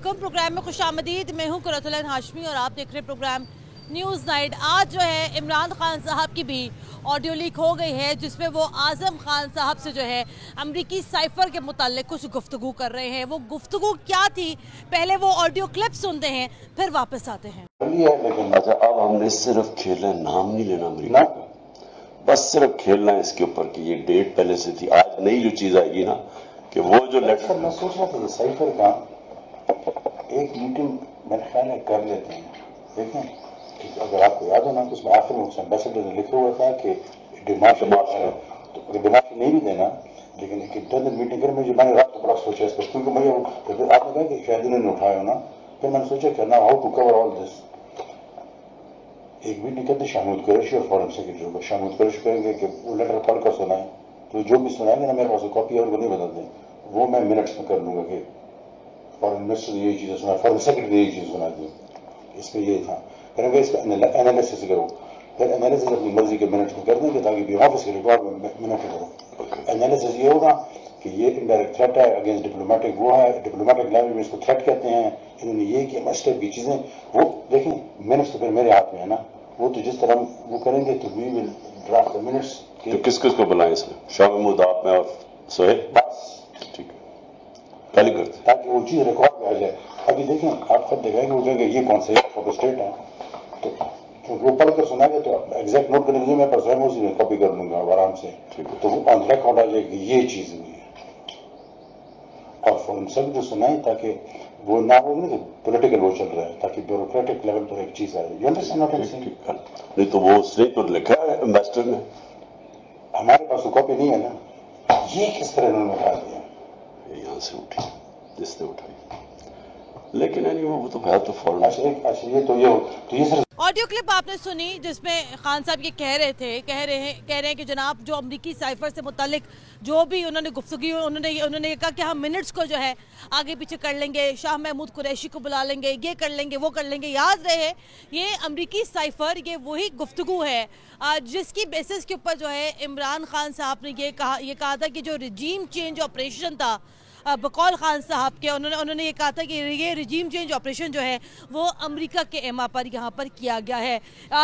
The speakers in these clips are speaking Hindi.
अस्सलामुअलैकुम। प्रोग्राम में खुशामदीद। मैं हूं कुरतुल हाशमी और आप देख रहे हैं प्रोग्राम न्यूज़ नाइट। आज जो है इमरान खान साहब की भी ऑडियो लीक हो गई है, जिसमें वो आज़म खान साहब से जो है अमरीकी साइफर के मुताल्लिक कुछ गुफ्तगू कर रहे हैं। वो गुफ्तगू क्या थी, पहले वो ऑडियो क्लिप सुनते हैं, फिर वापस आते हैं। लेकिन अच्छा, अब हमने सिर्फ खेलना, नाम नहीं लेना अमरीका का, बस सिर्फ खेलना है इसके ऊपर कि ये डेट पहले से थी। आज नई जो चीज आएगी ना कि वो जो लेटर, मैं सोच रहा था ये साइफर का एक मीटिंग मेरे ख्याल में कर लेते हैं। देखें अगर आपको याद हो ना, तो उसमें आखिर में एम्बेसडर ने लिखा हुआ था कि दिमाग तो दिमाग नहीं भी देना, लेकिन एक इंटरनल मीटिंग कर। मुझे मैंने रात को बड़ा सोचा इस पर, क्योंकि मुझे आपने कहा कि शायद उन्होंने उठाया ना, फिर मैंने सोचा कि ना how to cover all this. एक मीटिंग कहते शामिल कुरैशी और फॉरेन सेक्रेटरी को शामिल कुरैशी कहेंगे कि वो लेटर पढ़ कर सुनाए, तो जो भी सुनाएंगे ना मेरे पास कॉपी और को नहीं बता दें, वो मैं मिनट्स में कर लूंगा कि फॉरेन मिनिस्टर ने यही चीजें सुना, फॉरेन सेक्रेटरी ने यही चीज सुना दी। इसमें ये था, फिर इसका एनालिसिस करो, फिर एनालिसिस अपनी मर्जी के मिनट्स में कर देंगे ताकि ऑफिस के रिकॉर्ड में मिनट करो। एनालिसिस ये होगा कि ये इनडायरेक्ट थ्रेट है अगेंस्ट डिप्लोमेटिक, वो है डिप्लोमेटिक लैंग्वेज में इसको थ्रेट कहते हैं, इन्होंने ये किया, मस्ट की चीजें वो देखें। मिनट्स तो फिर मेरे हाथ में है ना, वो तो जिस तरह वो करेंगे तो we will draft the minutes. तो किस किस को बुलाएं इसमें? शाह महमूद, आप में और सोहेल, बस ठीक है, पहले करते ताकि वो चीज रिकॉर्ड में आ जाए। अभी देखें आप खुद देखेंगे, वो कहेंगे ये कौन सा फोटो स्टेट है, तो वो पढ़ कर सुनाएंगे तो एग्जैक्ट नोट करने के लिए मैं पर स्वयं उसी में कॉपी कर लूंगा आराम से, तो वो ऑन रिकॉर्ड आ जाएगी ये चीज हुई है। और फॉरन सब जो सुनाए ताकि वो ना हो ना पॉलिटिकल वो चल रहा है, ताकि ब्यूरोक्रेटिक लेवल पर एक चीज आए। You understand what I am saying? नहीं तो वो उसने तो लिखा है एम्बेसडर ने, हमारे पास तो कॉपी नहीं है ना। ये किस तरह उन्होंने उठा दिया? यहाँ से उठी, जिसने उठाई, लेकिन वो तो है तो फॉरन। अच्छा ये सिर्फ ऑडियो क्लिप आपने सुनी जिसमें खान साहब ये कह रहे हैं कि जनाब जो अमरीकी साइफर से मुतालिक जो भी उन्होंने गुफ्तगू, उन्होंने ये कहा कि हम मिनट्स को जो है आगे पीछे कर लेंगे, शाह महमूद कुरैशी को बुला लेंगे, ये कर लेंगे, वो कर लेंगे। याद रहे ये अमरीकी साइफर ये वही गुफ्तगू है जिसकी बेसिस के ऊपर जो है इमरान खान साहब ने ये कहा था कि जो रिजीम चेंज ऑपरेशन था बकौल खान साहब के, उन्होंने ये कहा था कि ये रिजीम चेंज ऑपरेशन जो है वो अमेरिका के एमा पर यहाँ पर किया गया है।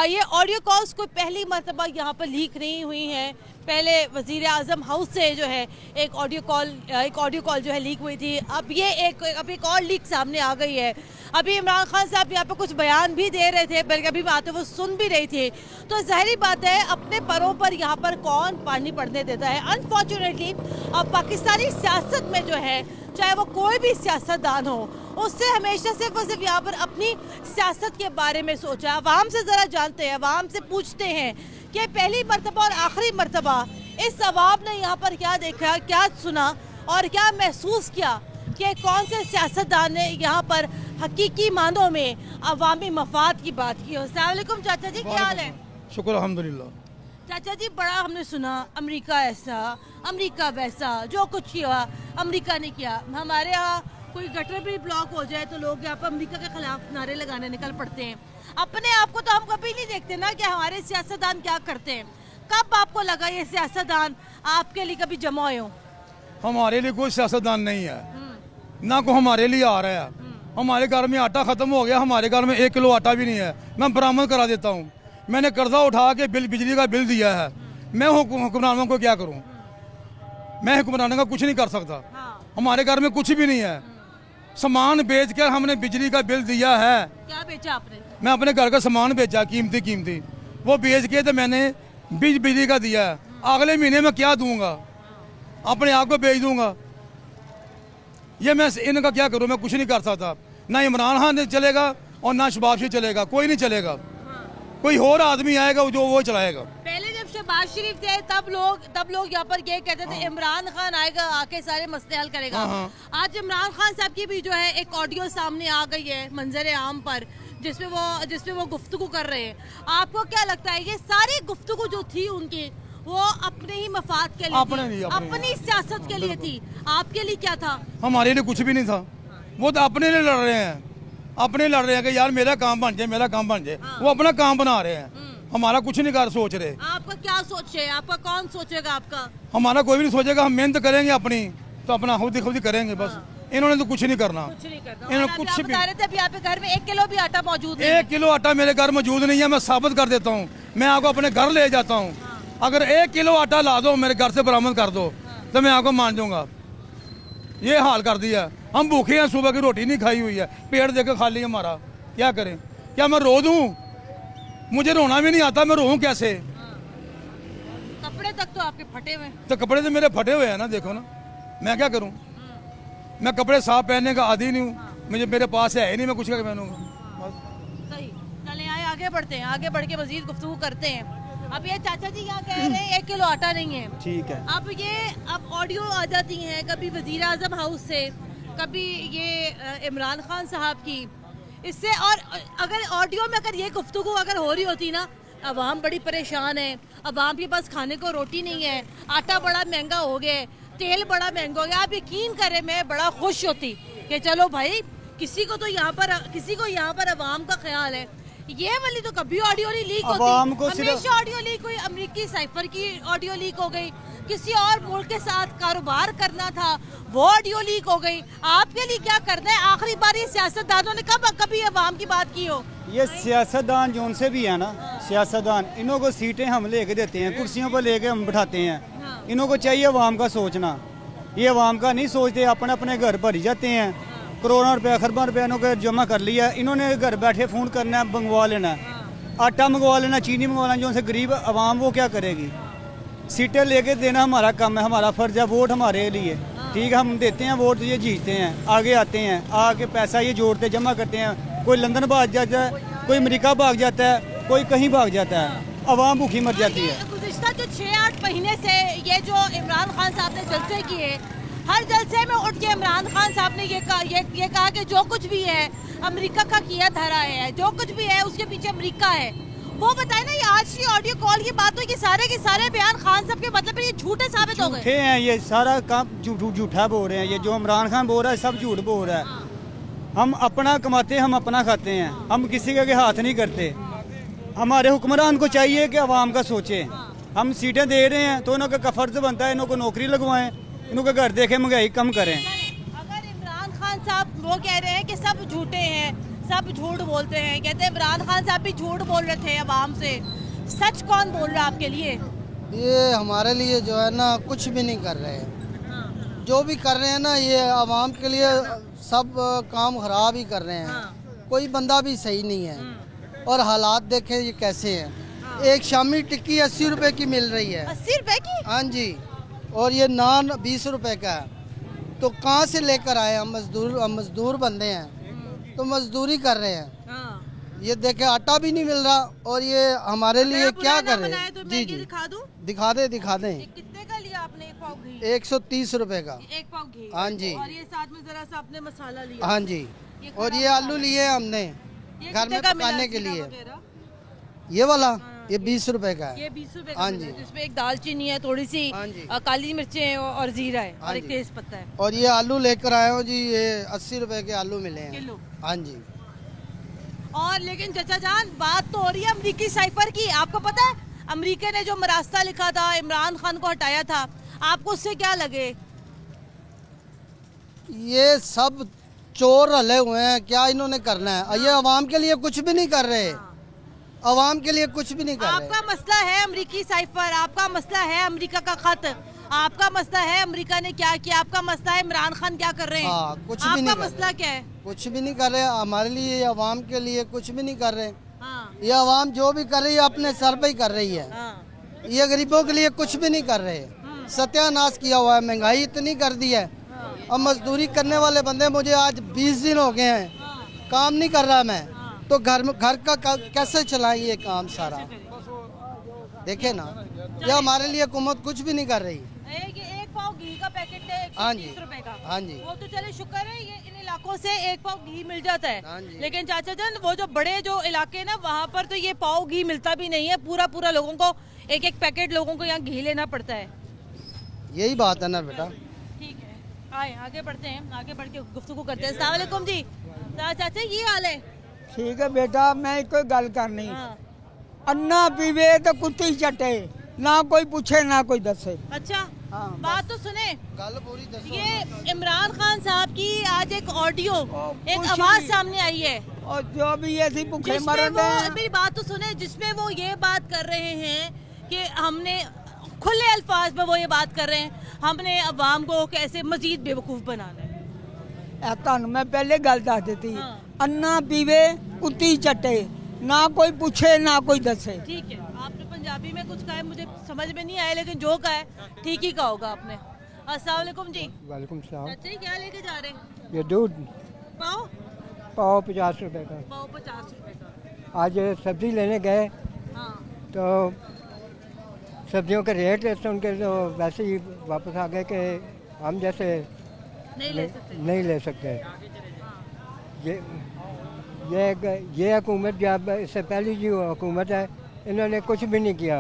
ये ऑडियो कॉल्स कोई पहली मरतबा यहाँ पर लीक नहीं हुई हैं। पहले वज़ीर आज़म हाउस से जो है एक ऑडियो कॉल जो है लीक हुई थी। अब एक और लीक सामने आ गई है। अभी इमरान खान साहब यहाँ पर कुछ बयान भी दे रहे थे, बल्कि अभी बातें वो सुन भी रही थी। तो ज़ाहिरी बात है अपने परों पर यहाँ पर कौन पानी पड़ने देता है। अनफॉर्चुनेटली अब पाकिस्तानी सियासत में जो है, चाहे वो कोई भी सियासतदान हो, उससे हमेशा सिर्फ और सिर्फ यहाँ पर अपनी सियासत के बारे में सोचा। अवाम से ज़रा जानते हैं, अवाम से पूछते हैं कि पहली मरतबा और आखिरी मरतबा इस अवाम ने यहाँ पर क्या देखा, क्या सुना और क्या महसूस किया कि कौन से सियासतदान ने यहाँ पर हकीकी मानों में अवामी मफाद की बात की। अस्सलाम वालेकुम चाचा जी, क्या हाल है? शुक्र अल्हम्दुलिल्लाह। चाचा जी बड़ा हमने सुना अमेरिका ऐसा, अमेरिका वैसा, जो कुछ किया अमेरिका ने किया। हमारे यहाँ कोई गटर भी ब्लॉक हो जाए तो लोग यहाँ पर अमेरिका के खिलाफ नारे लगाने निकल पड़ते हैं। अपने आप को तो हम कभी नहीं देखते ना कि हमारे सियासतदान क्या करते हैं। कब आपको लगा ये सियासतदान आपके लिए कभी जमा हो? हमारे लिए कोई सियासतदान नहीं है, ना को हमारे लिए आ रहा है। हमारे घर में आटा खत्म हो गया, हमारे घर में 1 किलो आटा भी नहीं है, मैं बरामद करा देता हूँ। मैंने कर्जा उठा के बिजली का बिल दिया है। मैं हुक्मरानों को क्या करूँ? मैं हुक्मरानों का कुछ नहीं कर सकता। हमारे घर में कुछ भी नहीं है। सामान बेच कर हमने बिजली का बिल दिया है। क्या बेचा आपने? मैं अपने घर का सामान बेचा, कीमती वो बेच के तो मैंने बिजली का दिया है। अगले महीने में क्या दूंगा? अपने आप को बेच दूंगा। ये मैं इनका क्या करूं? मैं कुछ नहीं कर सकता। ना इमरान खान चलेगा और ना शहबाज शरीफ चलेगा, कोई नहीं चलेगा। कोई और आदमी आएगा जो वो चलाएगा। पहले जब शहबाज शरीफ थे तब लोग यहाँ पर ये कहते थे इमरान खान आएगा आके सारे मसले हल करेगा। आज इमरान खान साहब की भी जो है एक ऑडियो सामने आ गई है मंजर आम पर, जिसमें वो गुफ्तगू कर रहे हैं। आपको क्या लगता है ये सारी गुफ्तगू जो थी उनकी वो अपने ही मफाद के लिए अपनी सियासत के लिए थी? आपके लिए क्या था? हमारे लिए कुछ भी नहीं था। वो तो अपने लिए लड़ रहे हैं, कि यार मेरा काम बन जाए। वो अपना काम बना रहे हैं, हमारा कुछ नहीं कर सोच रहे। आपका क्या सोच है? आपका कौन सोचेगा? आपका हमारा कोई भी नहीं सोचेगा। हम मेहनत करेंगे अपनी, तो अपना खुद ही करेंगे बस। इन्होंने तो कुछ नहीं करना, कुछ नहीं करना। इन्होंने कुछ भी। बता रहे थे अभी यहाँ पे घर में 1 किलो भी आटा मौजूद नहीं है। 1 किलो आटा मेरे घर मौजूद नहीं है। मैं साबित कर देता हूँ, मैं आपको अपने घर ले जाता हूँ। अगर 1 किलो आटा ला दो मेरे घर से बरामद कर दो तो मैं आपको मान जाऊंगा। ये हाल कर दिया, हम भूखे हैं, सुबह की रोटी नहीं खाई हुई है, पेट देकर खाली हमारा, क्या करें? क्या मैं रो दूं? मुझे रोना भी नहीं आता, मैं रोऊं कैसे? कपड़े तक तो आपके फटे हुए। तो कपड़े तो मेरे फटे हुए हैं ना, देखो ना, मैं क्या करूं? मैं कपड़े साफ पहनने का आदी नहीं हूँ, मुझे मेरे पास है ही नहीं, मैं कुछ क्या पहनूंगा। सही, चले आए आगे बढ़ते हैं, आगे बढ़ के मजीद गुफ्तगू करते हैं। अब ये चाचा जी यहाँ कह रहे हैं 1 किलो आटा नहीं है, ठीक है। अब ऑडियो आ जाती हैं कभी वजीर आजम हाउस से, कभी ये इमरान खान साहब की, इससे और अगर ऑडियो में अगर ये गुफ्तगू अगर हो रही होती ना, अवाम बड़ी परेशान है, अवाम के पास खाने को रोटी नहीं है, आटा बड़ा महंगा हो गया, तेल बड़ा महंगा हो गया, आप यकीन करें मैं बड़ा खुश होती कि चलो भाई किसी को यहाँ पर अवाम का ख्याल है। ये वाली तो कभी ऑडियो नहीं लीक होती, हमेशा ऑडियो लीक हुई। अमेरिकी साइफर की ऑडियो लीक हो गई, किसी और मुल्क के साथ कारोबार करना था वो ऑडियो लीक हो गई। आपके लिए क्या करना है? आखिरी बार ये सियासतदानों ने कभी अवाम की बात की हो? ये सियासतदान जो उनसे भी है ना, सियासतदान, इन्हों को सीटें हम लेके देते हैं, कुर्सियों पर लेके हम बिठाते हैं। इन्हों को चाहिए अवाम का सोचना, ये अवाम का नहीं सोचते, अपने अपने घर भरी जाते हैं। करोड़ों रुपया खरबों रुपया इन्होंने जमा कर लिया, इन्होंने घर बैठे फ़ोन करना है, मंगवा लेना है, आटा मंगवा लेना, चीनी मंगवा लेना। जो उनसे गरीब अवाम वो क्या करेगी? सीटें लेके देना हमारा काम है, हमारा फ़र्ज है, वोट हमारे लिए, ठीक है, हम देते हैं वोट, ये जीतते हैं, आगे आते हैं, आके पैसा ये जोड़ते जमा करते हैं। कोई लंदन भाग जाता है, कोई अमेरिका भाग जाता है, कोई कहीं भाग जाता है, अवाम भूखी मर जाती है। गुज़िश्ता जो 6-8 महीने से ये जो इमरान खान साहब ने जलसे किए, हर जलसे में उठ के इमरान खान साहब ने ये कहा कि जो कुछ भी है अमेरिका का किया धरा है, जो कुछ भी है उसके पीछे अमेरिका है। वो बताए ना, ये आज की ऑडियो कॉल की बात हुई कि सारे के सारे बयान खान साहब के मतलब ये झूठे साबित हो गए। झूठे हैं, ये सारा काम झूठा बोल रहे हैं। ये जो इमरान खान बोल रहा है सब झूठ बोल रहा है। हम अपना कमाते हैं, हम अपना खाते हैं, हम किसी के हाथ नहीं करते। हमारे हुक्मरान को चाहिए कि अवाम का सोचे। हम सीटें दे रहे हैं तो इन्हों का फर्ज बनता है, इन्हों को नौकरी लगवाएं, इन्हों का घर देखें, महंगाई कम करें। अगर इमरान खान साहब वो कह रहे हैं कि सब झूठे हैं, सब झूठ बोलते हैं, कहते हैं इमरान खान साहब भी झूठ बोल रहे थे अवाम से, सच कौन बोल रहा है आपके लिए? ये हमारे लिए जो है ना कुछ भी नहीं कर रहे हैं, जो भी कर रहे हैं ना ये अवाम के लिए सब काम खराब ही कर रहे हैं। कोई बंदा भी सही नहीं है, और हालात देखें ये कैसे हैं। एक शामी टिक्की 80 रुपए की मिल रही है। 80 रुपए की? हाँ जी, और ये नान 20 रुपए का है। तो कहाँ से लेकर आए? हम मजदूर बंदे हैं तो मजदूरी कर रहे हैं। ये देखे आटा भी नहीं मिल रहा, और ये हमारे लिए क्या कर रहे हैं? तो जी जी दिखा दूं? दिखा दें। कितने का लिया आपने? 1 पाव घी? 130 रुपए का 1 पाव घी। हाँ जी। और ये साथ में जरा सा आपने मसाला लिया? हाँ जी। और ये आलू लिए हमने घर में पकाने के लिए। ये वाला ये 20 रुपए का है। ये 20 रुपए हाँ जी। इसमें एक दालचीनी है, थोड़ी सी काली मिर्चें हैं और जीरा है, और एक तेज पत्ता है। और ये आलू लेकर आए हो जी, ये 80 रुपए के आलू मिले हैं किलो। हाँ जी। और लेकिन चाचा जान, बात तो हो रही है अमरीकी साइफर की। आपको पता है अमरीका ने जो रास्ता लिखा था, इमरान खान को हटाया था, आपको उससे क्या लगे? ये सब चोर रले हुए हैं, क्या इन्होंने करना है? ये अवाम के लिए कुछ भी नहीं कर रहे, अवाम के लिए कुछ भी नहीं कर रहे। आपका मसला है अमरीकी साइफर, आपका मसला है अमेरिका का खत, आपका मसला है अमेरिका ने क्या किया, आपका मसला है इमरान खान क्या कर रहे हैं। कुछ भी नहीं। आपका मसला क्या है? कुछ भी नहीं कर रहे हमारे लिए, अवाम के लिए कुछ भी नहीं कर रहे। ये अवाम जो भी कर रही है अपने सर पे ही कर रही है। ये गरीबों के लिए कुछ भी नहीं कर रहे। सत्यानाश किया हुआ है, महंगाई इतनी कर दी है। अब मजदूरी करने वाले बंदे, मुझे आज 20 दिन हो गए हैं काम नहीं कर रहा मैं, तो घर का कैसे चलाएं ये काम सारा? देखे ना, ये हमारे लिए हुकूमत कुछ भी नहीं कर रही। एक पाव घी का पैकेट है 130 रुपए का। हाँ जी। वो तो चले शुक्र है ये इन इलाकों से 1 पाव घी मिल जाता है। हाँ जी। लेकिन चाचा जान, वो जो बड़े जो इलाके ना, वहाँ पर तो ये पाव घी मिलता भी नहीं है, पूरा लोगों को एक पैकेट लोगों को यहाँ घी लेना पड़ता है। यही बात है ना बेटा। ठीक है, आए आगे बढ़ते हैं, आगे बढ़ के गुफ्तगू करते हैं। अस्सलाम वालेकुम जी। चाचा ये हाल है? ठीक है बेटा, मैं कोई गल करनी। अन्ना पीवे तो कुत्ती चटे, ना कोई पूछे ना कोई दसे। अच्छा, बात तो सुने, गल पूरी दसो। ये इमरान खान साहब की आज एक ऑडियो, एक आवाज सामने आई है और जो भी ऐसी भूखे जिसमें मर वो, रहे हैं, मेरी बात तो सुने, जिसमें वो ये बात कर रहे हैं कि हमने खुले अल्फाज में वो ये बात कर रहे हैं हमने अवाम को कैसे मजीद बेवकूफ बनाना है। ਤੁਹਾਨੂੰ मैं पहले गल दस दी, हाँ। अन्ना पीवे कुत्ती चटे, ना कोई पूछे ना कोई दसे। ठीक है, आपने पंजाबी में कुछ कहा है, मुझे समझ में नहीं आया, लेकिन जो कहा है ठीक ही कहा होगा आपने। अस्सलाम वालेकुम जी। वालेकुम सलाम। अच्छा जी, क्या लेके जा रहे हैं? ये दूध पाओ पाव 50 रुपए का। पाओ 50 रुपए का। आज सब्जी लेने गए हाँ तो सब्जियों के रेट सुन के तो वैसे ही वापस आ गए कि हम जैसे नहीं ले सकते। नहीं ले सकते। ये हुकूमत जब इससे पहली जो हुकूमत है इन्होंने कुछ भी नहीं किया।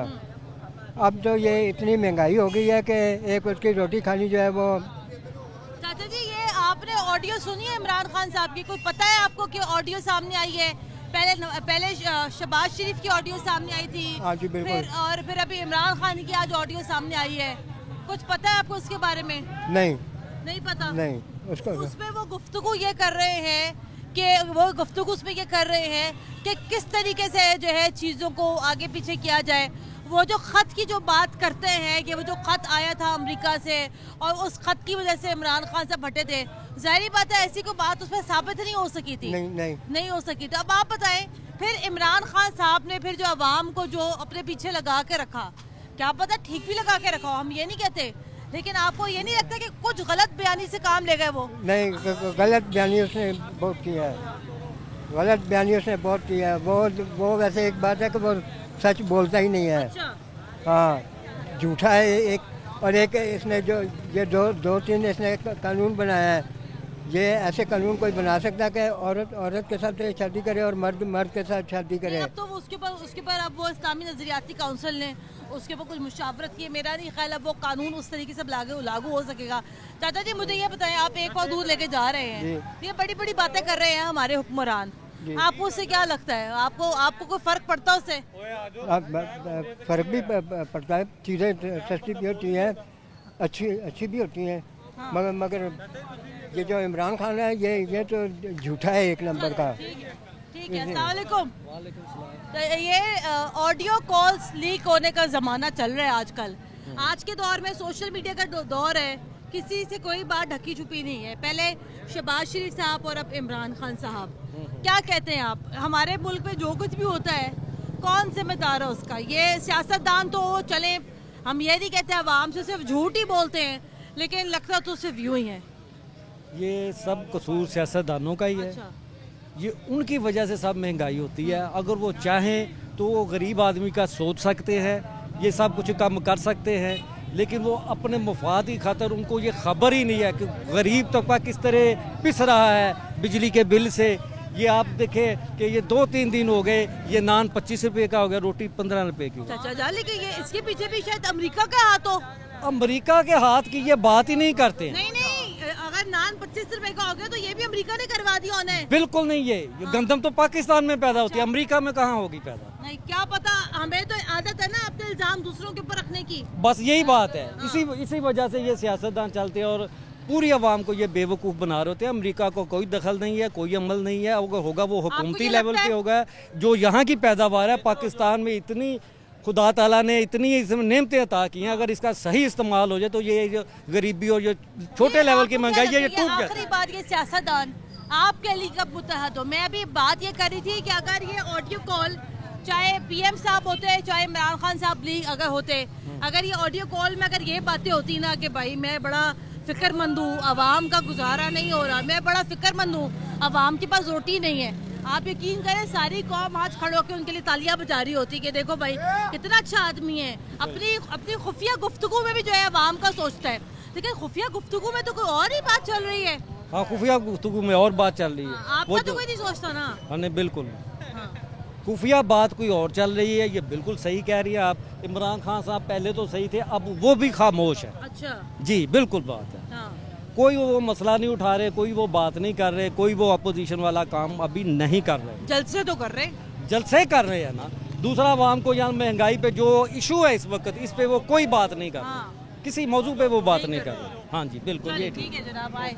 अब तो ये इतनी महंगाई हो गई है कि एक उसकी रोटी खानी जो है वो। चाचा जी, ये आपने ऑडियो सुनी है इमरान खान साहब की? कोई पता है आपको कि ऑडियो सामने आई है? पहले शहबाज शरीफ की ऑडियो सामने आई थी। हाँ जी बिल्कुल। फिर अभी इमरान खान की आज ऑडियो सामने आई है। कुछ पता है आपको उसके बारे में? नहीं पता। नहीं उसको उसमें वो गुफ्तगू ये कर रहे हैं कि उसमें ये कर रहे हैं कि किस तरीके से जो है चीज़ों को आगे पीछे किया जाए। वो जो ख़त की जो बात करते हैं कि वो जो ख़त आया था अमेरिका से और उस ख़त की वजह से इमरान खान साहब हटे थे, जाहिर बात है ऐसी कोई बात उसमें साबित नहीं हो सकी थी। नहीं हो सकी थी। अब आप बताएं, फिर इमरान खान साहब ने फिर जो अवाम को जो अपने पीछे लगा के रखा, क्या पता ठीक भी लगा के रखा, हम ये नहीं कहते, लेकिन आपको ये नहीं लगता कि कुछ गलत बयानी से काम ले गए? वो नहीं, गलत बयानी उसने बहुत किया है। गलत बयानी उसने बहुत किया है। वो वैसे एक बात है कि वो सच बोलता ही नहीं है। अच्छा। हाँ, झूठा है एक, और एक इसने जो ये दो तीन इसने कानून बनाया है। ये ऐसे कानून कोई बना सकता है कि औरत के साथ शादी करे और मर्द के साथ शादी करे? अब तो वो उसके ऊपर अब वो इस्लामी नजरियाती काउंसिल ने उसके ऊपर कुछ मुशावरत की। मेरा नहीं ख्याल अब वो कानून उस तरीके से लागू हो सकेगा। चाचा जी, मुझे ये बताएं, आप एक और दूर लेके जा रहे हैं, ये बड़ी बड़ी बातें कर रहे हैं हमारे हुक्मरान, आपको उससे क्या लगता है? आपको कोई फर्क पड़ता है उससे? फर्क भी पड़ता है। चीज़ें सस्ती भी होती हैं, अच्छी भी होती हैं। हाँ। मगर ये जो इमरान खान है ये तो झूठा है एक नंबर का। ठीक है। अस्सलाम वालेकुम। तो ये ऑडियो कॉल्स लीक होने का ज़माना चल रहा है आजकल। आज के दौर में सोशल मीडिया का दौर है, किसी से कोई बात ढकी छुपी नहीं है। पहले शहबाज शरीफ साहब और अब इमरान खान साहब, क्या कहते हैं आप? हमारे मुल्क में जो कुछ भी होता है कौन जिम्मेदार है उसका? ये सियासतदान तो चले, हम ये नहीं कहते, अवाम से सिर्फ झूठ ही बोलते हैं, लेकिन लगता तो सिर्फ यूं ही है। ये सब कसूर सियासतदानों का ही है। अच्छा। ये उनकी वजह से सब महंगाई होती है। अगर वो चाहें तो वो गरीब आदमी का सोच सकते हैं, ये सब कुछ कम कर सकते हैं, लेकिन वो अपने मुफाद की खातर उनको ये खबर ही नहीं है कि गरीब तबका किस तरह पिस रहा है बिजली के बिल से। ये आप देखें कि ये 2-3 दिन हो गए, ये नान 25 रुपए का हो गया, रोटी 15 रुपए की। चाचा, लेकिन ये इसके पीछे भी शायद अमेरिका का हाथ हो। अमेरिका के हाथ की ये बात ही नहीं करते। नहीं, अगर नान 25 रुपए का हो गया तो ये भी अमेरिका ने करवा दिया उन्हें। बिल्कुल नहीं, ये गंदम तो पाकिस्तान में पैदा होती है, अमेरिका में कहाँ होगी पैदा? नहीं, क्या पता, हमें तो आदत है ना अपने इल्जाम दूसरों के ऊपर रखने की। बस यही बात है। इसी वजह से ये सियासतदान चलते हैं और पूरी आवाम को ये बेवकूफ़ बना रहे होते हैं। अमेरिका को कोई दखल नहीं है, कोई अमल नहीं है। अगर होगा वो हुकूमती लेवल पे होगा। जो यहाँ की पैदावार है, पाकिस्तान में इतनी खुदा ताला ने इतनी नेमतें अता की हैं, अगर इसका सही इस्तेमाल हो जाए तो ये जो गरीबी और जो छोटे लेवल की महंगाई है ये टूट जाए। आखिरी बात, ये सियासतदान आपके लिए कब मुतहद हो? मैं अभी बात ये कर रही थी कि अगर ये ऑडियो कॉल, चाहे पीएम साहब होते, चाहे इमरान खान साहब अगर होते, अगर ये ऑडियो कॉल में अगर ये बातें होती ना कि भाई मैं बड़ा फिक्रमंद हूँ, अवाम का गुजारा नहीं हो रहा, मैं बड़ा फिक्रमंद हूँ, अवाम के पास रोटी नहीं है, आप यकीन करें सारी कौम आज खड़े होकर उनके लिए तालियां बजा रही होती कि देखो भाई कितना अच्छा आदमी है। अपनी खुफिया गुफ्तगू में भी जो है अवाम का सोचता है, लेकिन खुफिया गुफ्तगू में तो कोई और ही बात चल रही है। हाँ, खुफिया गुफ्तगू में और बात चल रही है। आपका तो कोई नहीं सोचता ना? नहीं, बिल्कुल खुफिया बात कोई और चल रही है। ये बिल्कुल सही कह रही है आप। इमरान खान साहब पहले तो सही थे, अब वो भी खामोश है। अच्छा जी, बिल्कुल बात है। हाँ। कोई वो मसला नहीं उठा रहे, कोई वो बात नहीं कर रहे, कोई वो अपोजिशन वाला काम अभी नहीं कर रहे। जलसे तो कर रहे, जलसे कर रहे हैं ना। दूसरा, आवाम को यहाँ महंगाई पे जो इशू है इस वक्त, इस पे वो कोई बात नहीं कर रहे। किसी मौजू पे वो बात नहीं कर रहे। हाँ जी बिल्कुल, ये ठीक है जनाब। आए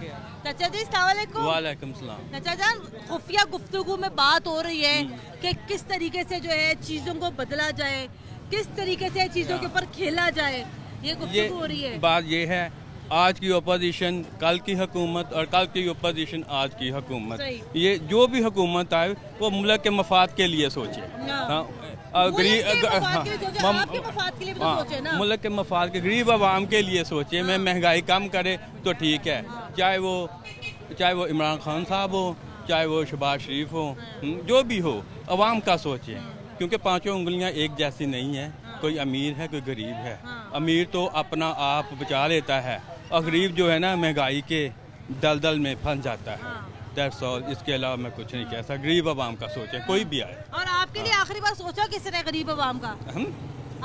चाचा जी, अस्सलाम वालेकुम। वालेकुम सलाम। चाचा जान, खुफिया गुफ्तगू में बात हो रही है कि किस तरीके से जो है चीजों को बदला जाए, किस तरीके से चीजों के ऊपर खेला जाए, ये गुफ्तगू हो रही है। बात ये है, आज की अपोजिशन कल की हुकूमत और कल की अपोजिशन आज की हुकूमत, ये जो भी हुकूमत आए वो मुल्क के मफाद के लिए सोचे। मुल्क के मफाद के गरीब आवाम के लिए सोचे। मैं महंगाई कम करे तो ठीक है, चाहे वो इमरान खान साहब हो, चाहे वो शहबाज शरीफ हो, जो भी हो, आवाम का सोचे। क्योंकि पांचों उंगलियां एक जैसी नहीं है, कोई अमीर है कोई गरीब है। अमीर तो अपना आप बचा लेता है और गरीब जो है ना महंगाई के दलदल में फंस जाता है। दैट्स ऑल, इसके अलावा मैं कुछ नहीं कह सकता। गरीब आवाम का सोचे, कोई भी आए। और आपके लिए आखिरी बार सोचा किसने गरीब आवाम का?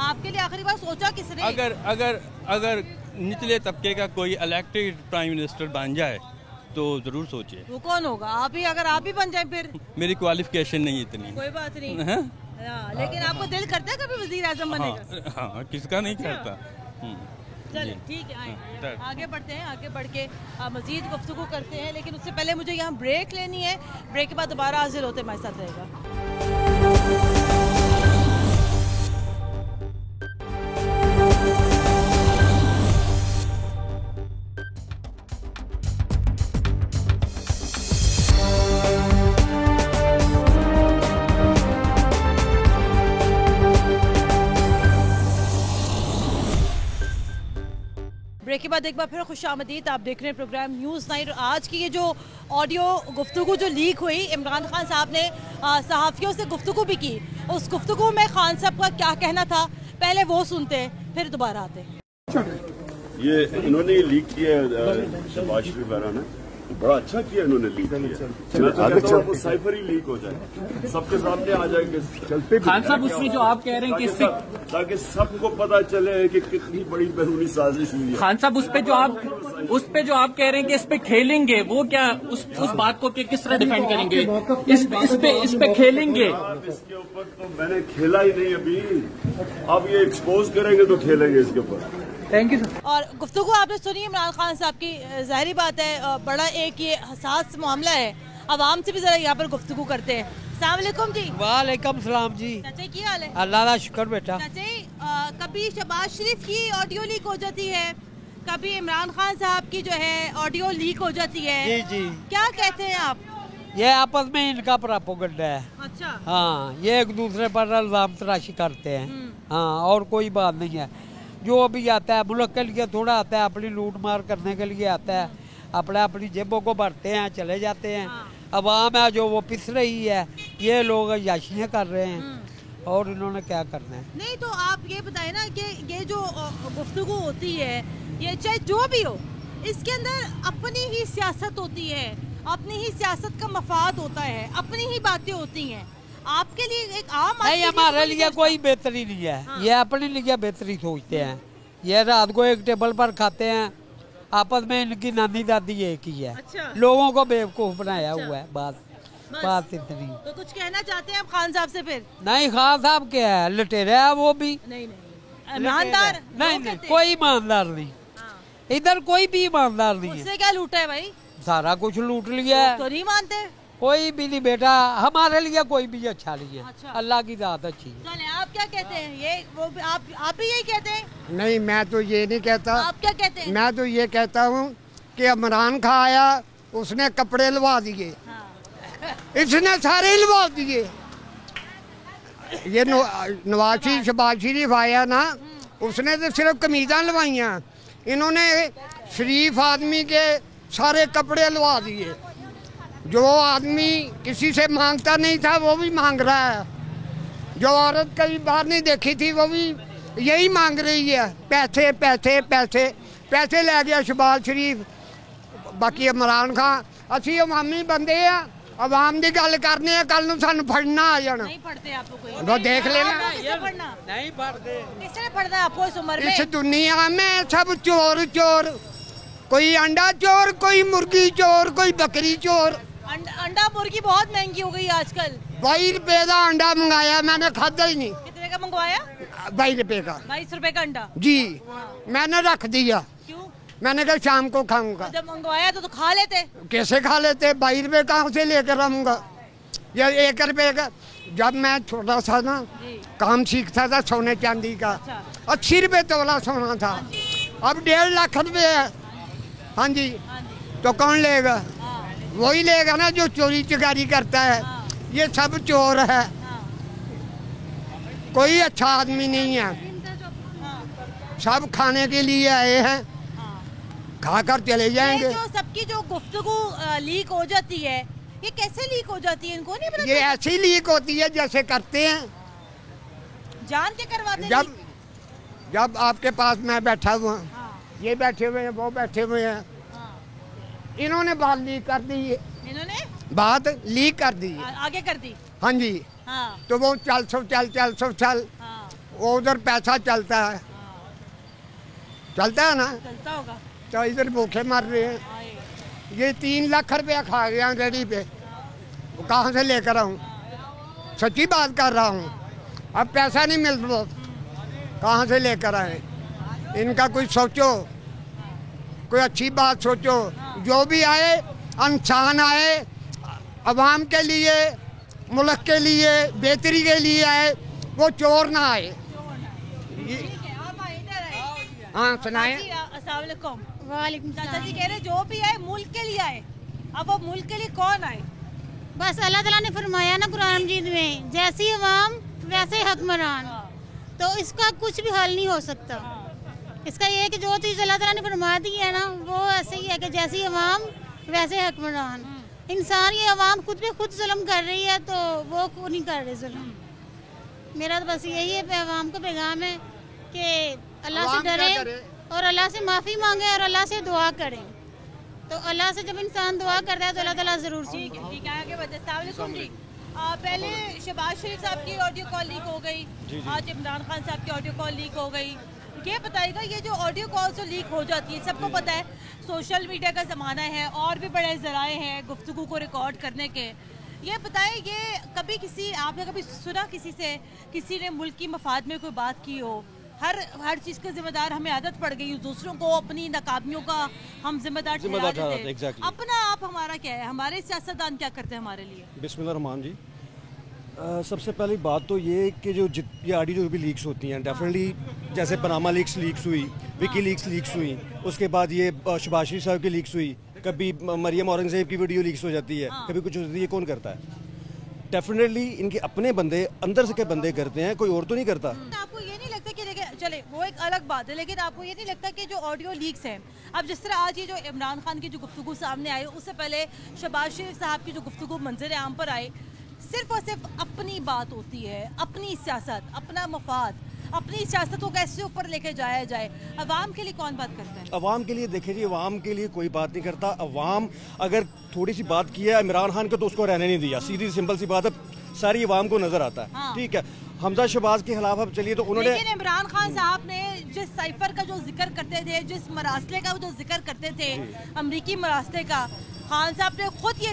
आपके लिए आखिरी बार सोचा किसने? अगर निचले तबके का कोई इलेक्टेड प्राइम मिनिस्टर बन जाए तो जरूर सोचिए। वो कौन होगा? आप ही, अगर आप ही बन जाए फिर? मेरी क्वालिफिकेशन नहीं इतनी। कोई बात नहीं। लेकिन आपको दिल करता है कभी वजीर आजम बनेगा? हाँ, किसका नहीं करता। चलिए ठीक है, आगे बढ़ते हैं। आगे बढ़ के मजीद गुफ्तगू करते हैं, लेकिन उससे पहले मुझे यहाँ ब्रेक लेनी है। ब्रेक के बाद दोबारा हाजिर होते हमारे साथ रहेगा। ब्रेक के बाद एक बार फिर खुशामदीद। आप देख रहे हैं प्रोग्राम न्यूज़ 9। आज की ये जो ऑडियो गुफ्तगू जो लीक हुई, इमरान खान साहब ने सहाफ़ियों से गुफ्तगू भी की। उस गुफ्तगू में खान साहब का क्या कहना था, पहले वो सुनते फिर दोबारा आते। ये इन्होंने लीक किया शहबाज शरीफ ने, बड़ा अच्छा किया इन्होंने लीक किया। मैं तो कहता हूं वो साइफर ही लीक हो जाए, सबके सामने आ जाएंगे चलते। खान साहब उसमें जो आप कह रहे हैं कि ताकि सबको पता चले कि कितनी बड़ी बैरूनी साजिश हुई है। खान साहब उस पे जो आप कह रहे हैं कि इस पे खेलेंगे, वो क्या उस बात को किस तरह डिफाइन करेंगे? इस पे खेलेंगे? इसके ऊपर तो मैंने खेला ही नहीं अभी। अब ये एक्सपोज करेंगे तो खेलेंगे इसके ऊपर। Thank you sir. और गुफ्तगू आपने सुनी इमरान खान साहब की। जाहिर बात है बड़ा एक ये हसास मामला है। आवाम से भी जरा यहाँ पर गुफ्तगू करते हैं। अस्सलाम वालेकुम जी। वालेकुम सलाम जी। चाचा की हाल है? अल्लाह का शुक्र बेटा। चाचा, कभी शहबाज शरीफ की ऑडियो लीक हो जाती है, कभी इमरान खान साहब की जो है ऑडियो लीक हो जाती है। जी जी। क्या कहते हैं आप? ये आपस में इनका प्रोपेगेंडा है। अच्छा। हाँ, ये एक दूसरे पर इल्जाम तराशी करते हैं। हाँ, और कोई बात नहीं है। जो भी आता है मुल्क के लिए थोड़ा आता है, अपनी लूट मार करने के लिए आता है, अपनी जेबों को भरते हैं, चले जाते हैं। अवाम है जो वो पिस रही है, ये लोग याशियाँ कर रहे हैं और इन्होंने क्या करना है। नहीं तो आप ये बताएं ना कि ये जो गुफ्तगू होती है, ये चाहे जो भी हो, इसके अंदर अपनी ही सियासत होती है, अपनी ही सियासत का मफाद होता है, अपनी ही बातें होती हैं। आपके लिए एक आम नहीं, हमारे लिए कोई बेहतरी नहीं है। हाँ। ये अपने लिए बेहतरी सोचते हैं। ये रात को एक टेबल पर खाते हैं, आपस में इनकी नानी दादी एक ही है। अच्छा। लोगों को बेवकूफ बनाया हुआ है। बात इतनी। तो कुछ कहना चाहते हैं आप खान साहब से? फिर नहीं, खान साहब क्या है, लुटेरे है वो भी। नहीं, ईमानदार नहीं, कोई ईमानदार नहीं। इधर कोई भी ईमानदार नहीं है। उससे क्या लूटा है भाई? सारा कुछ लूट लिया है। तो नहीं मानते? कोई भी नहीं बेटा, हमारे लिए कोई भी अच्छा नहीं है। अच्छा। अल्लाह की जात अच्छी है। चले, आप क्या कहते हैं? ये वो आप भी यही कहते हैं? नहीं, मैं तो ये नहीं कहता। आप क्या कहते हैं? मैं तो ये कहता हूँ कि इमरान खान आया, उसने कपड़े लवा दिए। हाँ। इसने सारे लवा दिए। ये नवाज शरीफ शहबाज शरीफ आया ना, उसने तो सिर्फ कमीज़ां लवाइयाँ। इन्होंने शरीफ आदमी के सारे कपड़े लवा दिए। जो आदमी किसी से मांगता नहीं था वो भी मांग रहा है। जो औरत कभी बाहर नहीं देखी थी वो भी यही मांग रही है। पैसे पैसे पैसे पैसे ले गया शहबाज शरीफ। बाकी इमरान खान, असी अवामी बंदे हैं, आवाम की गल करने हैं, कल नूं सानूं फड़ना आ जाना। नहीं पढ़ते आप कोई? वो देख लेना। नहीं पढ़ते। किसने पढ़ना आपको इस उम्र में? इस दुनिया में सब चोर चोर, कोई अंडा चोर, कोई मुर्गी चोर, कोई बकरी चोर। अंडा मुर्गी बहुत महंगी हो गई आजकल। 22 रुपए का अंडा मंगाया, मैंने खादा ही नहीं। कितने का मंगवाया? 22 रुपए का। 22 रुपए का अंडा जी, मैंने रख दिया। क्यों? मैंने कहा शाम को खाऊंगा। जब मंगवाया तो खा लेते। कैसे खा लेते? 22 रुपए कहाँ से लेकर आऊंगा? या 1 रुपए का। जब मैं छोटा था ना, काम सीखता था सोने चांदी का, 80 रुपए तोला सोना था, अब 1.5 लाख रुपए है। हाँ जी, तो कौन लेगा? वही लेगा ना जो चोरी चकारी करता है। ये सब चोर है, कोई अच्छा आदमी नहीं है। सब खाने के लिए आए हैं, खाकर चले जाएंगे। ये जो सबकी जो गुफ्तगू लीक हो जाती है, ये कैसे लीक हो जाती है? इनको नहीं पता। ये ऐसी लीक होती है जैसे करते हैं, जान के करवाते हैं। जब आपके पास मैं बैठा हुआ, ये बैठे हुए हैं, वो बैठे हुए हैं, इन्होंने बात लीक कर दी। इन्होंने बात लीक कर दी, आगे कर दी। हाँ जी। तो वो चल वो उधर पैसा चलता है, चलता है ना, चलता होगा। तो इधर भूखे मर रहे हैं। ये 3 लाख रुपया खा गया रेडी पे, कहाँ से लेकर आऊँ? सच्ची बात कर रहा हूँ। अब पैसा नहीं मिल रहा, कहाँ से लेकर आए? इनका कुछ सोचो, कोई अच्छी बात सोचो। जो भी आए, इंसान आए, अवाम के लिए, मुल्क के लिए, बेहतरी के लिए आए, वो चोर ना आए। हाँ सुनाए। अस्सलाम वालेकुम। वालेकुम सलाम। जी कह रहे जो भी आए मुल्क के लिए आए। अब वो मुल्क के लिए कौन आए? बस अल्लाह ताला ने फरमाया ना कुरान मजीद में, जैसी अवाम वैसे हुक्मरान। तो इसका कुछ भी हल नहीं हो सकता। इसका ये है कि जो चीज़ अल्लाह ताला ने फरमा दी है ना, वो ऐसे ही है कि जैसी अवाम वैसे हुक्मरान। इंसान ये अवाम खुद पे खुद जुल्म कर रही है, तो वो क्यों नहीं कर रहे जुल्म? मेरा तो बस यही है अवाम को पैगाम है कि अल्लाह से डरें और अल्लाह से माफ़ी मांगे और अल्लाह से दुआ करें। तो अल्लाह से जब इंसान दुआ करता है तो अल्लाह ताला ज़रूर सुनता है। आगे बढ़ते। पहले शहबाज शरीफ साहब की ऑडियो कॉल लीक हो गई, आज इमरान खान साहब की ऑडियो कॉल लीक हो गई। ये बताइएगा, ये जो ऑडियो कॉल जो लीक हो जाती है, सबको पता है सोशल मीडिया का ज़माना है और भी बड़े ज़राए हैं गुफ्तगू को रिकॉर्ड करने के। ये बताएं, ये कभी आपने कभी सुना किसी से, किसी ने मुल्क की मफाद में कोई बात की हो? हर चीज़ का जिम्मेदार हमें आदत पड़ गई, दूसरों को अपनी नाकामियों का हम जिम्मेदार ठहराते हैं। अपना आप हमारा क्या है? हमारे सियासतदान क्या करते हैं हमारे लिए? बिस्मिल्लाह जी। सबसे पहली बात तो ये कि ये ऑडियो जो भी लीक्स होती हैं, डेफिनेटली जैसे पनामा लीक्स हुई, विकी लीक्स हुई, उसके बाद ये शहबाज शरीफ साहब की लीक्स हुई, कभी मरियम औरंगजेब की वीडियो लीक्स हो जाती है, कभी कुछ होती है। ये कौन करता है? डेफिनेटली इनके अपने बंदे, अंदर से के बंदे करते हैं, कोई और तो नहीं करता। आपको ये नहीं लगता कि देखिए, चले वो एक अलग बात है, लेकिन आपको ये नहीं लगता कि जो ऑडियो लीक्स हैं, अब जिस तरह आज ये जो इमरान खान की जो गुफ्तगू सामने आई, उससे पहले शहबाज शरीफ साहब की जो गुफ्तगू मंजर आम पर आई, सिर्फ और सिर्फ अपनी बात होती है, अपनी सियासत, अपना मफाद, अपनी सियासत को कैसे ऊपर लेके जाया जाए। अवाम के लिए कौन बात करता है? अवाम के लिए देखिए जी, अवाम के लिए कोई बात नहीं करता। अवाम अगर थोड़ी सी बात की है इमरान खान को, तो उसको रहने नहीं दिया। सीधी सिंपल सी बात है, सारी अवाम को नजर आता है। ठीक है, हमजा शहबाज के खिलाफ अब चलिए, तो उन्होंने, लेकिन इमरान खान साहब ने जिस साइफर का जो जिक्र करते थे, जिस मरासले का जो जिक्र करते थे, अमरीकी मरासले का, खान साहब ने खुद ये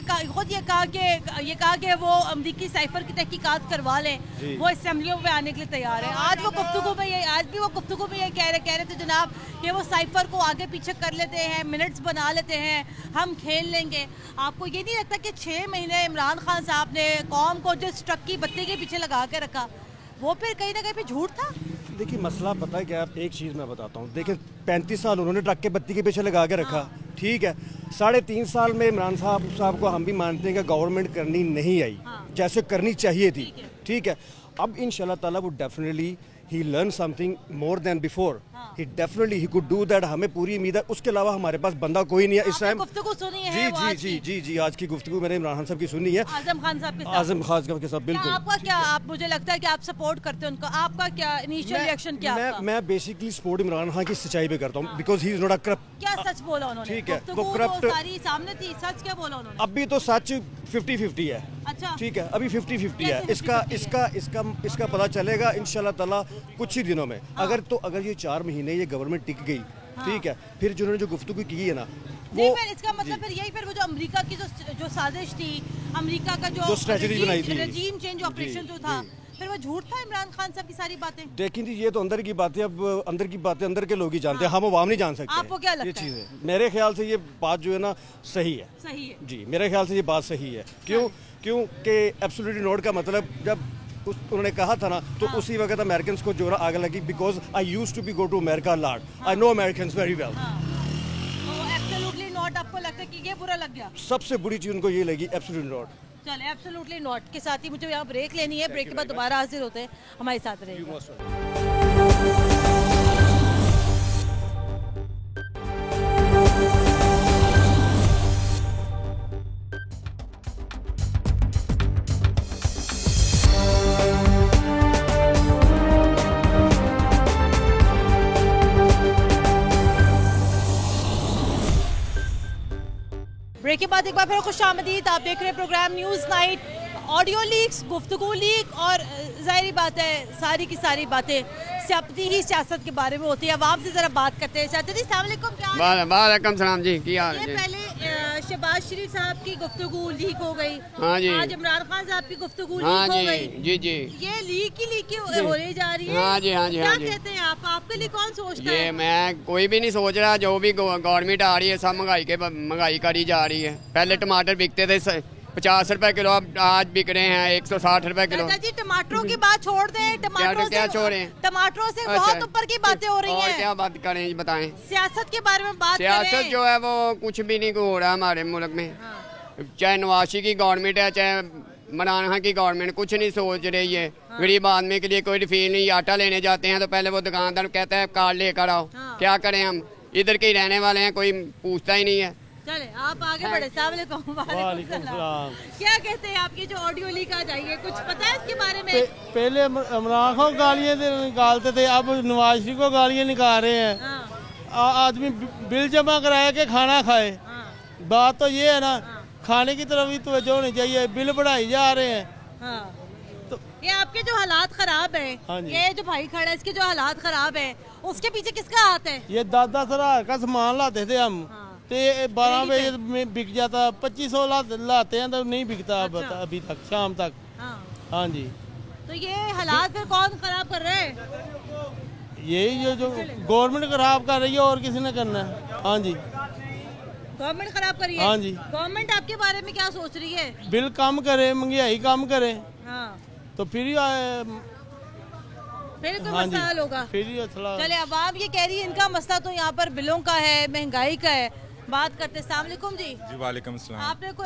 कहा कि वो अमरीकी साइफर की तहकीकात करवा लें, वो असेंबलियों में आने के लिए तैयार है। आज भी वो गुफ्तगू में ये कह रहे थे जनाब कि वो साइफर को आगे पीछे कर लेते हैं, मिनट्स बना लेते हैं, हम खेल लेंगे। आपको ये नहीं लगता कि 6 महीने इमरान खान साहब ने कौम को जिस ट्रक की बत्ती के पीछे लगा के रखा, वो फिर कहीं ना कहीं पे झूठ था? देखिए मसला पता है क्या, एक चीज़ मैं बताता हूँ। देखिए 35 साल उन्होंने ट्रक के बत्ती के पीछे लगा के रखा, ठीक है। 3.5 साल में इमरान साहब को हम भी मानते हैं कि गवर्नमेंट करनी नहीं आई जैसे करनी चाहिए थी, ठीक है। अब इंशाल्लाह ताला वो definitely he learned something more than before. He definitely he could do that. हमें पूरी उम्मीद है। उसके अलावा हमारे पास बंदा कोई नहीं है इस टाइम। गुफ्तगू सुनी है? जी आज की गुफ्तगू मैंने इमरान खान साहब की सुनी है, आजम खान साहब के साथ। बिल्कुल। आपका क्या, आप मुझे लगता है कि आप सपोर्ट करते हैं उनका, आपका क्या इनिशियल रिएक्शन क्या? मैं बेसिकली सपोर्ट इमरान खान की सच्चाई पे करता हूँ, because he is not a corrupt. क्या सच बोला उन्होंने? ठीक है, वो करप्ट सारी सामने थी, सच क्या बोला उन्होंने? अभी तो सच 50-50 है। अच्छा, ठीक है, अभी 50-50 है। इसका पता चलेगा इंशाल्लाह ताला कुछ ही दिनों में। अगर ये 4 महीने ये गवर्नमेंट टिक गई, ठीक है, फिर जिन्होंने जो गुफ्तगू की है ना, वो इसका मतलब फिर यही, फिर वो जो अमेरिका की जो साजिश थी, अमेरिका का जो स्ट्रेटजी बनाई थी, रजीम चेंज ऑपरेशन जो था, फिर वो झूठ था इमरान खान साहब की सारी बातें? देखिए ये तो अंदर की बातें, अब अंदर की बातें अंदर के लोग ही जानते हैं, हम आवाम नहीं जान सकते। आपको क्या लगता ये चीज़ है, मेरे ख्याल से ये बात जो है ना सही है। सही है जी, मेरे ख्याल से ये बात सही है। क्योंकि एब्सोल्युटली नोट का मतलब जब उन्होंने कहा था ना, तो उसी वक्त अमेरिकन को जोरा आगे लगी, because I used to be go to America lot, I know Americans very well. Absolutely not आपको लगता है कि ये बुरा लग गया? सबसे बुरी चीज उनको ये लगी, एब्सोल्युटली नॉट। चले एब्सोल्युटली नॉट के साथ ही मुझे यहाँ ब्रेक लेनी है, ब्रेक के बाद दोबारा हाजिर होते हैं, हमारे साथ रहिए। ब्रेक के बाद एक बार फिर खुशामदीद। आप देख रहे हैं programme news night. Audio leaks, गुफ्तगू लीक और ज़ाहिरी बात है सारी की सारी बातें अपनी ही सियासत के बारे में होती है। आवाम से जरा बात करते हैं। चाचा जी अस्सलाम वालेकुम, क्या हाल है? वालेकुम सलाम जी, क्या हाल है? पहले शहबाज शरीफ साहब की गुफ्तगू लीक हो गई, हाँ जी। आज इमरान खान साहब की गुफ्तगू हाँ लीक हो जी, गई। जी जी, ये लीक ही होने जा रही है। हाँ जी, हाँ जी, क्या हाँ जी। कहते हैं आप? आपके लिए कौन सोचता ये है? मैं कोई भी नहीं सोच रहा, जो भी गवर्नमेंट आ रही है सब महंगाई करी जा रही है। पहले टमाटर बिकते थे 50 रुपए किलो, अब आज बिक रहे हैं 160 रुपए किलो। जी टमाटरों की बात छोड़ दें, टमाटरों क्या छोड़ें? टमाटरों से अच्छा। बहुत ऊपर की बातें हो रही और हैं। क्या बात करें, बताएं। सियासत के बारे में बात सियासत करें। जो है वो कुछ भी नहीं हो रहा हमारे मुल्क में। चाहे नवाज शरीफ की गवर्नमेंट है, चाहे इमरान खान की गवर्नमेंट, कुछ नहीं सोच रही है। गरीब आदमी के लिए कोई रिफील नहीं। आटा लेने जाते हैं तो पहले वो दुकानदार कहता है कार्ड लेकर आओ। क्या करें, हम इधर के ही रहने वाले हैं, कोई पूछता ही नहीं है। चले आप आगे बढ़े। वालेकुम सलाम। क्या कहते हैं आपकी जो ऑडियो लीक आ जाइए, कुछ पता है इसके बारे में? पहले इमरान खान गालियाँ निकालते थे, अब नवाज शरीफ को गालियाँ निकाल रहे हैं। आदमी बिल जमा कराया के खाना खाए। बात तो ये है ना, खाने की तरफ ही तवज्जो होनी चाहिए, बिल बढ़ाई जा रहे हैं। तो ये आपके जो हालात खराब है, हाँ जी। ये जो भाई खड़ा है इसके जो हालात खराब है, उसके पीछे किसका हाथ है? ये 10-10 हज़ार का सामान लाते थे हम, तो 12 बजे में बिक जाता। 2500 लाते हैं तो नहीं बिकता अभी तक, शाम तक। हाँ जी। तो ये हालात फिर कौन खराब कर रहे हैं? यही जो गवर्नमेंट खराब कर रही है, और किसी ने करना है। हाँ जी, गवर्नमेंट खराब करी है। हाँ जी। गवर्नमेंट आपके बारे में क्या सोच रही है? बिल कम करे, महंगाई कम करे, हाँ। तो फिर कोई हाँ जी, मसला हल होगा। फिर ही चले अवाम ये कह रही है इनका मसला तो यहाँ पर बिलों का है, महंगाई का है। बात करते। अस्सलाम वालेकुम जी। जी वालेकुम सलाम।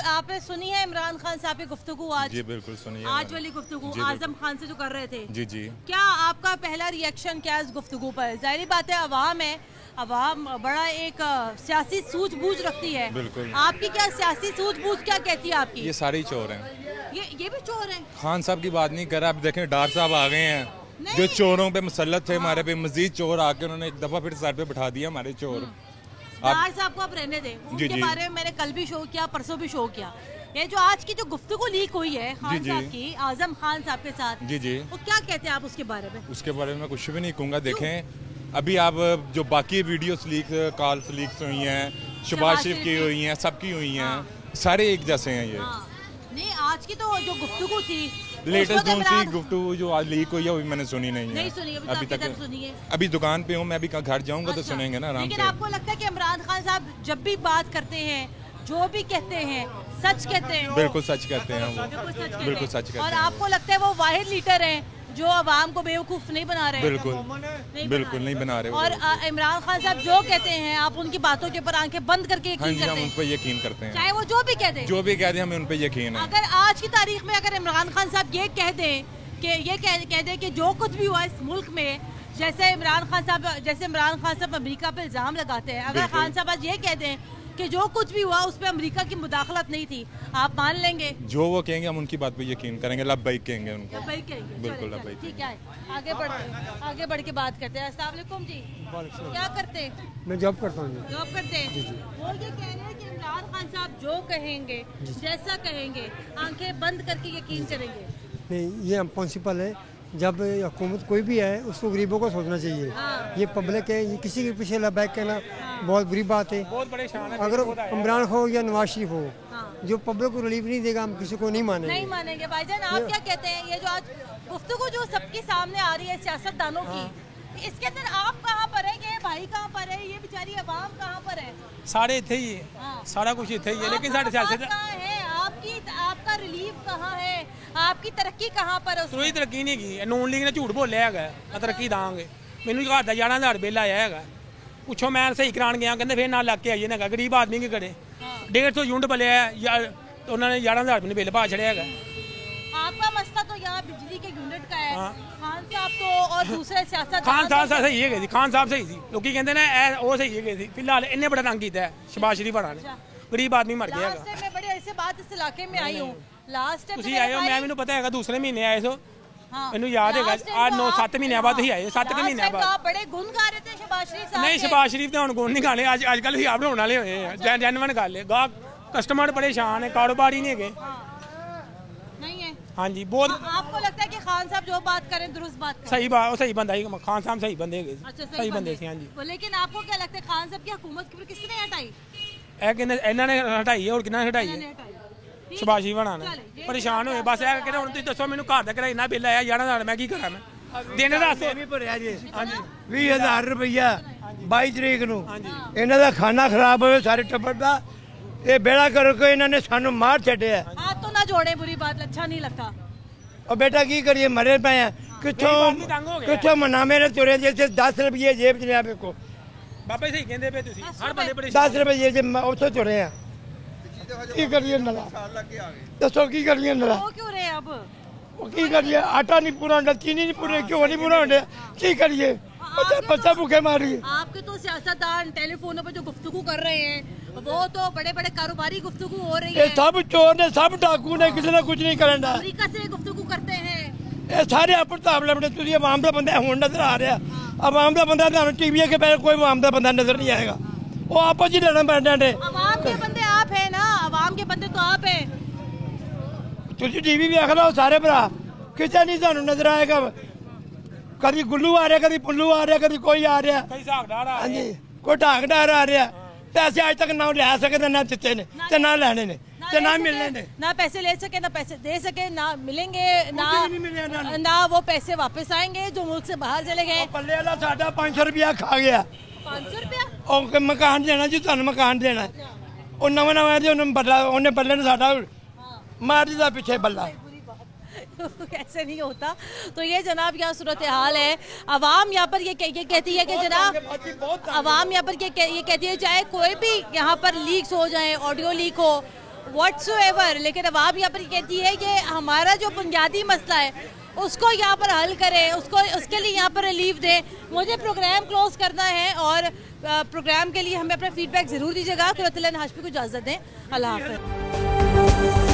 आपने सुनी है इमरान खान साहब की गुफ्तगू आज? जी बिल्कुल सुनी है। आज वाली गुफ्तगू आजम खान से जो कर रहे थे। जी जी। क्या आपका पहला रिएक्शन क्या है इस गुफ्तगू पर? जाहिर बात है अवाम है, अवाम बड़ा एक सियासी सूझबूझ रखती है। बिल्कुल। आपकी क्या सियासी सूझबूझ क्या कहती है आपकी? ये सारे चोर हैं। ये भी चोर हैं। खान साहब की बात नहीं कर रहा, अब देखें डार साहब आ गए हैं जो चोरों पे मुसल्लत थे हमारे पे, मजीद चोर आके उन्होंने एक दफा फिर सर पे बैठा दिया हमारे चोर। डार साहब को आप रहने दें, उनके बारे में मैंने कल भी शो किया, परसों भी शो किया। ये जो आज की जो गुफ्तगू लीक हुई है खान साहब की, आजम खान साहब के साथ, जी जी, वो क्या कहते हैं आप उसके बारे में? उसके बारे में कुछ भी नहीं कहूँगा। देखें अभी आप जो बाकी वीडियोस लीक, कॉल्स लीक्स हुई हैं, शहबाज शरीफ की हुई हैं, सबकी हुई हैं, सारे एक जैसे हैं ये। नहीं, आज की तो जो गुफ्तगू थी, लेटेस्ट कौन सी गुफ्तगू जो आज लीक हुई है वो मैंने सुनी नहीं है। नहीं सुनी अभी तक सुनी है। अभी दुकान पे हूँ मैं, अभी घर जाऊंगा तो सुनेंगे ना आराम से। लेकिन आपको लगता है कि इमरान खान साहब जब भी बात करते हैं, जो भी कहते हैं, सच कहते हैं? बिल्कुल सच कहते हैं वो, बिल्कुल सच कहते हैं। और आपको लगता है वो वाहिद लीडर हैं जो आवाम को बेवकूफ नहीं बना रहे? बिल्कुल नहीं बना रहे। और इमरान खान साहब जो कहते हैं आप उनकी बातों के ऊपर आंखें बंद करके यकीन करते हैं? हम उन पर यकीन करते हैं, चाहे वो जो भी कह दे। जो भी कह दे हमें उन पर यकीन है। अगर आज की तारीख में अगर इमरान खान साहब ये कह दें कि जो कुछ भी हुआ इस मुल्क में, जैसे इमरान खान साहब अमेरिका पे इल्जाम लगाते हैं, अगर खान साहब आज ये कह दें कि जो कुछ भी हुआ उस पर अमेरिका की मुदाखलत नहीं थी, आप मान लेंगे? जो वो कहेंगे हम उनकी बात पे यकीन करेंगे, लब्बैक कहेंगे उनको। लब्बैक कहेंगे, बिल्कुल लब्बैक। ठीक है, आगे बढ़ के बात करते हैं। अस्सलाम वालेकुम जी। क्या करते हैं? मैं जॉब करता हूँ। जॉब करते हैं। वो ये कह रहे हैं कि इमरान खान साहब जो कहेंगे, जैसा कहेंगे, आंखें बंद करके यकीन करेंगे। नहीं, ये इम्पॉसिबल है। जब हुकूमत कोई भी है उसको गरीबों को सोचना चाहिए। ये पब्लिक है, ये किसी के पीछे बैठ के ना बहुत बुरी बात है। अगर इमरान खान हो या नवाज शरीफ हो, जो पब्लिक को रिलीफ नहीं देगा हम किसी को नहीं मानेंगे। भाईजान आप क्या कहते हैं, ये जो आज गुफ्तगू जो सबके सामने आ रही है सियासतदानों की, इसके अंदर आप कहाँ पर है, ये भाई कहाँ पर है, ये बेचारी अवाम कहाँ पर है? सारे इथे ही है, सारा कुछ इथे ही है, लेकिन साढ़े सियासत आपका रिलीफ कहाँ है, आपकी तरक्की कहाँ पर है? कोई तरक्की नहीं की। नून लीग ने झूठ बोलिया है तरक्की दांगे। मैनू घर का 11,000 बिल आया है, पुछो मैं सही करान गया, कहते फिर ना लग के आइए ना, गरीब आदमी के करे 150 यूनिट बलिया है, उन्होंने 11,000 रुपये बिल पा छड़िया है। आपका मसला तो यहाँ बिजली के यूनिट का है। खान साहब तो और दूसरे सियासत खान साहब सही है, खान साहब सही थी, लोग कहते हैं वो सही है। फिलहाल इन्हें बड़ा तंग किया है शहबाज शरीफ ने, गरीब आदमी मर गया। मैं बड़े ऐसे बात इस इलाके में आई हूँ, लास्ट टाइम आए हो, मैं पता है दूसरे महीने आए सो, मैनू याद है 8-9-7 महीने बाद ही आए, 7 महीने बाद। बड़े गुण गा रहे थे शहबाज शरीफ साहब। नहीं, शहबाज शरीफ ने गुण नहीं गाने, आजकल ही आप बनाने हुए हैं, जेन्युइन गल है। गाहक कस्टमर परेशान है, कारोबार ही नहीं है। नहीं है। हाँ जी, बहुत। आपको लगता है कि खान साहब जो बात करें दुरुस्त बात करें? सही बात, सही बंदा ही खान साहब, सही बंदे, सही बंदे थे। हाँ जी, लेकिन आपको क्या लगता है खान साहब की हुकूमत किसने हटाई? इन्होंने हटाई है, और किन्ना हटाई है? शहबाज शरीफ ने। परेशान हुए बस, हम दसो मैंने घर का किराया बिल आया 11,000, मैं की करा? मैं दिन दस 20,000 रुपया 22 तरीक नूं इन्हां दा खाना खराब होवे सारे टब्बर दा, ये बेड़ा करके इन्होंने सानू मार छड्डिया। हाथ तो ना जोड़े, बुरी बात, अच्छा नहीं लगता। और बेटा की करिए, मरे पे हैं, किथों मना मेरे तुरे जैसे 10 रुपये जेब च लिया बेको बाबा सही कहंदे पे तुसी, हर बंदे परेशान। 10 रुपये जेब उत्थों तुरे हैं, की करिए नला दसो की करिए नला? क्यों रहे अब की करिए? आटा नहीं पूरा होता, चीनी नहीं पूरी, क्यों नहीं पूरा होता, की करिए? बच्चा भूखे मार रही है। आपके तो सियासतदान टेलीफोनों पे जो गुफ्तगू कर रहे हैं, वो तो बड़े बड़े कारोबारी गुफ्तगू हो रही है। सब चोर ने, सब डाकू ने, किसी ने कुछ नहीं करना। तरीका से गुफ्तगू करते हैं ये सारे अपन ताबले बड़े। तुझे आवाम का बंदा हुण नजर आ रहा, आवाम का बंदा तो टीवी के पहले कोई आवाम का बंदा नजर नहीं आएगा, वो आपस ही लड़न बैठ जाते। आवाम के बंदे आप है ना, आवाम के बंदे तो आप है। तुझे टीवी भी आख लो सारे भरा, किसी नहीं सानू नजर आएगा। कभी गुल्लू आ रहा, कभी पुल्लू आ रहा, कभी कोई आ रहा, हाँ जी, कोई ढाकदार आ रहा। पैसे आज तक ना ले सके, ना दिते ने, ना लेने ने, ना मिलने ने। ना पैसे ले सके, ना पैसे दे सके, ना मिलेंगे, ना वो पैसे वापस आएंगे जो मुल्क से बाहर चले गए। पल्ले वाला साडा 500 रुपया खा गया। 500 रुपया? और मकान देना जी, तुहानू मकान देना, और नवा उन्हें बल्ले ने साडा मार दिया पीछे बल्ला। ऐसे नहीं होता। तो ये जनाब यहाँ सूरत हाल है। अवाम यहाँ पर ये कहती है कि जनाब, अवाम यहाँ पर ये कहती है चाहे कोई भी यहाँ पर लीक्स हो जाए, ऑडियो लीक हो, व्हाट्सएवर, लेकिन अवाम यहाँ पर कहती है कि हमारा जो बुनियादी मसला है उसको यहाँ पर हल करें, उसके लिए यहाँ पर रिलीफ दें। मुझे प्रोग्राम क्लोज करना है और प्रोग्राम के लिए हमें अपना फीडबैक ज़रूर दीजिएगा। कुरतुल्लाह हाशमी को इजाज़त दें। अल्लाह हाफ़िज़।